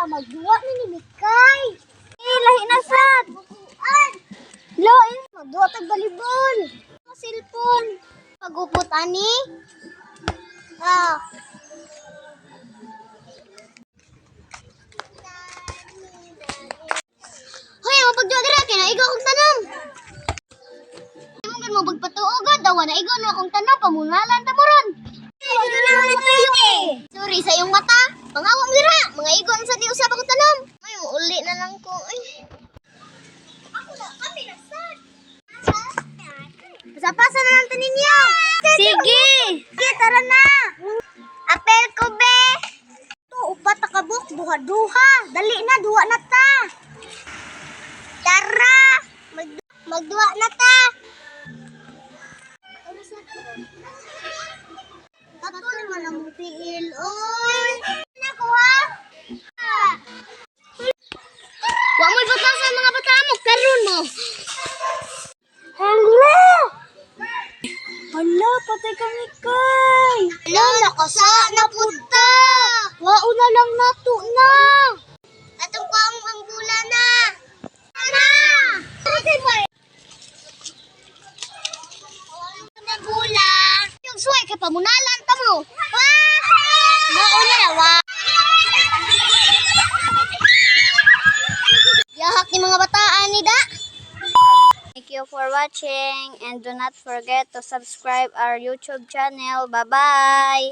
magduwa ni Mikay. Lahi na sad. Loin, magduwa tag balibol. Cellphone. Pagupot ani. Hoy, mo pagduwa dira kay na igaw kong tanom. Mo magpatuugod daw na igaw na akong tanom pamunalan ta moron. Sorry sa iyong mata. Mangawam dira, mga igon sa di usab akong tanom. May uli na lang ko. Ako na kami na sad. Pasa na lang ninyo. Sige. Sige, tara na. Apel ko be. To upat ka kabuk duha-duha. Dali na duha na ta. Tara. Magduwa na ta. Katul man ang tiil, oy. Nako ha. Wa mo'y batasan mga bata mo, karon mo. Hello. Hala, patay kami kay. Hala, nakasa na punta. Wao na lang nato na. Atong paong ang bula na. Ana. Patay ba? Na bula. Yung suway kay pamunalan ta mo. Mauna na wa. Yahak ni mga bataan ni da. Thank you for watching and do not forget to subscribe our YouTube channel. Bye-bye!